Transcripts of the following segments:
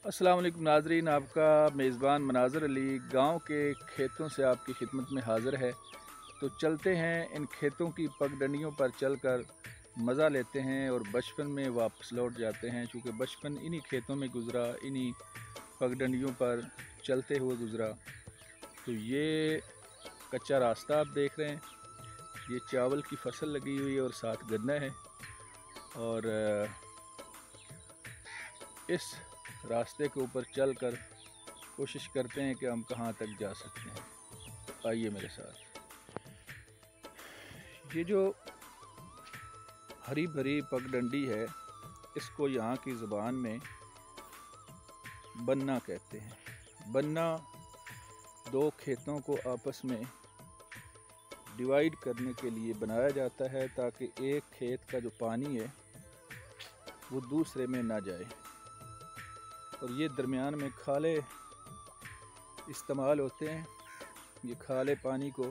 अस्सलाम वालेकुम नाजरीन, आपका मेज़बान मनाज़र अली गांव के खेतों से आपकी खिदमत में हाज़िर है। तो चलते हैं इन खेतों की पगडंडियों पर चलकर मज़ा लेते हैं और बचपन में वापस लौट जाते हैं, क्योंकि बचपन इन्हीं खेतों में गुज़रा, इन्हीं पगडंडियों पर चलते हुए गुज़रा। तो ये कच्चा रास्ता आप देख रहे हैं, ये चावल की फसल लगी हुई है और साथ गन्ना है। और इस रास्ते के ऊपर चलकर कोशिश करते हैं कि हम कहाँ तक जा सकते हैं। तो आइए मेरे साथ। ये जो हरी भरी पगडंडी है, इसको यहाँ की ज़ुबान में बन्ना कहते हैं। बन्ना दो खेतों को आपस में डिवाइड करने के लिए बनाया जाता है, ताकि एक खेत का जो पानी है वो दूसरे में ना जाए। और ये दरमियान में खाले इस्तेमाल होते हैं। ये खाले पानी को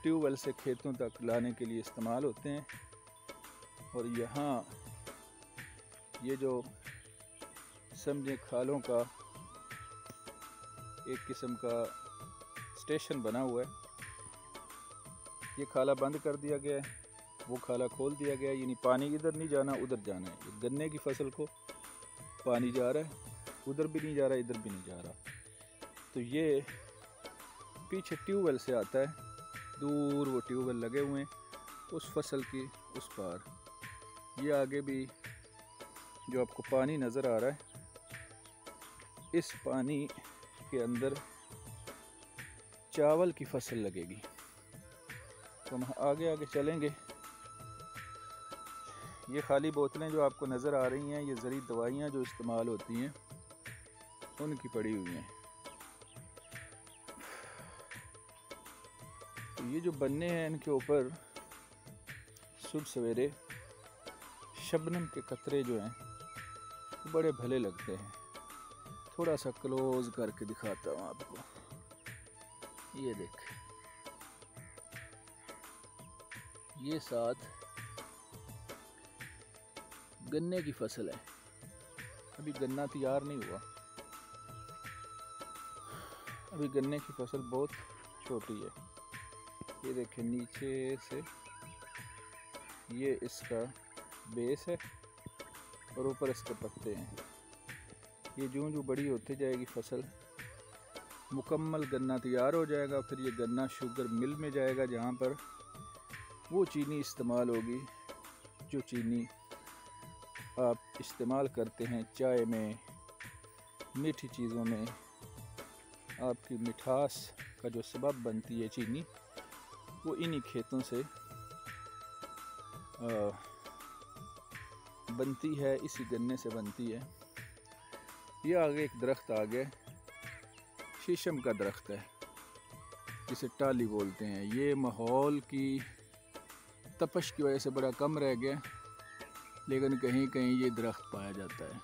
ट्यूबवेल से खेतों तक लाने के लिए इस्तेमाल होते हैं। और यहाँ ये जो समझे खालों का एक किस्म का स्टेशन बना हुआ है, ये खाला बंद कर दिया गया है, वो खाला खोल दिया गया है। यानी पानी इधर नहीं जाना, उधर जाना है। ये गन्ने की फसल को पानी जा रहा है, उधर भी नहीं जा रहा, इधर भी नहीं जा रहा। तो ये पीछे ट्यूबवेल से आता है, दूर वो ट्यूबवेल लगे हुए हैं उस फसल की उस पार। ये आगे भी जो आपको पानी नज़र आ रहा है, इस पानी के अंदर चावल की फसल लगेगी। तो हम आगे आगे चलेंगे। ये खाली बोतलें जो आपको नज़र आ रही हैं, ये ज़रूरी दवाइयाँ जो इस्तेमाल होती हैं उनकी पड़ी हुई हैं। तो ये जो बन्ने हैं, इनके ऊपर सुबह सवेरे शबनम के कतरे जो हैं बड़े भले लगते हैं। थोड़ा सा क्लोज करके दिखाता हूँ आपको। ये देख, ये साथ गन्ने की फसल है। अभी गन्ना तैयार नहीं हुआ, अभी गन्ने की फसल बहुत छोटी है। ये देखें, नीचे से ये इसका बेस है और ऊपर इसके पत्ते हैं। ये जो जो बड़ी होती जाएगी फसल, मुकम्मल गन्ना तैयार हो जाएगा। फिर ये गन्ना शुगर मिल में जाएगा, जहाँ पर वो चीनी इस्तेमाल होगी जो चीनी आप इस्तेमाल करते हैं चाय में, मीठी चीज़ों में। आपकी मिठास का जो सबब बनती है चीनी, वो इन्हीं खेतों से बनती है, इसी गन्ने से बनती है। ये आगे एक दरख्त आ गया, शीशम का दरख्त है, जिसे टाली बोलते हैं। ये माहौल की तपश की वजह से बड़ा कम रह गया, लेकिन कहीं कहीं ये दरख्त पाया जाता है।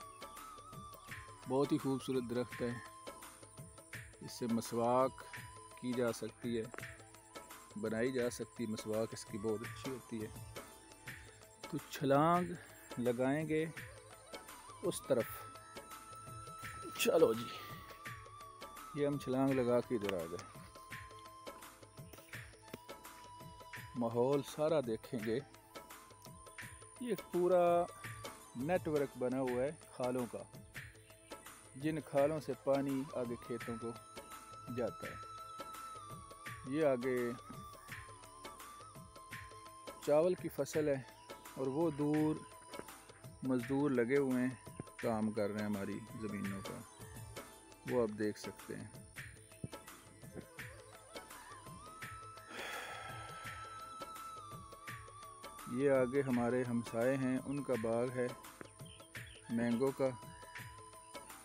बहुत ही खूबसूरत दरख्त है, इससे मसवाक की जा सकती है, बनाई जा सकती है। मसवाक इसकी बहुत अच्छी होती है। तो छलांग लगाएंगे उस तरफ। चलो जी, ये हम छलांग लगा के इधर आ गए। माहौल सारा देखेंगे। ये पूरा नेटवर्क बना हुआ है खालों का, जिन खालों से पानी आगे खेतों को जाता है। ये आगे चावल की फसल है और वो दूर मज़दूर लगे हुए हैं, काम कर रहे हैं हमारी ज़मीनों का, वो आप देख सकते हैं। ये आगे हमारे हमसाए हैं, उनका बाग है मैंगो का,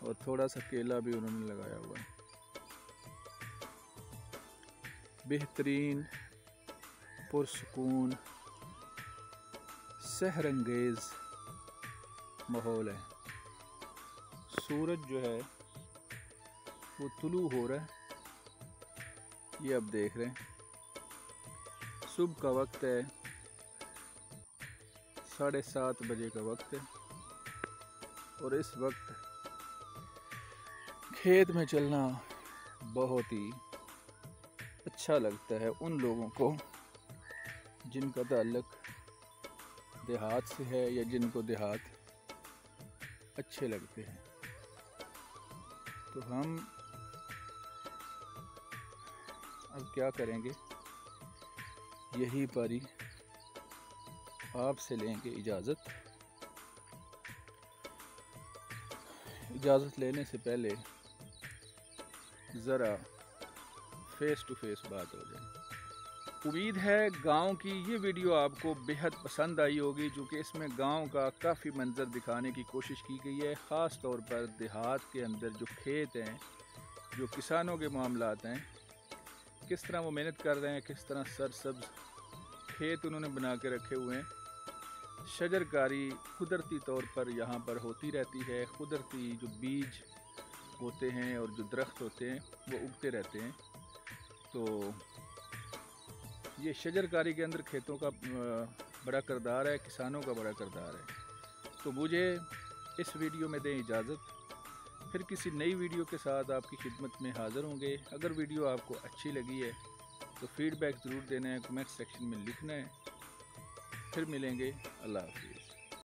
और थोड़ा सा केला भी उन्होंने लगाया हुआ है। बेहतरीन पुरसकून सहरंगेज़ माहौल है। सूरज जो है वो तुलू हो रहा है, ये आप देख रहे हैं। सुबह का वक्त है, 7:30 बजे का वक्त है। और इस वक्त खेत में चलना बहुत ही अच्छा लगता है उन लोगों को जिनका ताल्लुक देहात से है या जिनको देहात अच्छे लगते हैं। तो हम अब क्या करेंगे, यही पारी आपसे लेंगे इजाज़त लेने से पहले ज़रा फेस टू फेस बात हो जाए। उम्मीद है गांव की ये वीडियो आपको बेहद पसंद आई होगी, जो कि इसमें गांव का काफ़ी मंजर दिखाने की कोशिश की गई है। ख़ास तौर पर देहात के अंदर जो खेत हैं, जो किसानों के मामलात हैं, किस तरह वो मेहनत कर रहे हैं, किस तरह सरसब्ज खेत उन्होंने बना के रखे हुए हैं। शजरकारी कुदरती तौर पर यहाँ पर होती रहती है। कुदरती जो बीज होते हैं और जो दरख्त होते हैं वो उगते रहते हैं। तो ये शजरकारी के अंदर खेतों का बड़ा किरदार है, किसानों का बड़ा किरदार है। तो मुझे इस वीडियो में दें इजाज़त, फिर किसी नई वीडियो के साथ आपकी खिदमत में हाज़िर होंगे। अगर वीडियो आपको अच्छी लगी है तो फीडबैक ज़रूर देना है, कमेंट सेक्शन में लिखना है। फिर मिलेंगे। अल्लाह हाफ़िज़।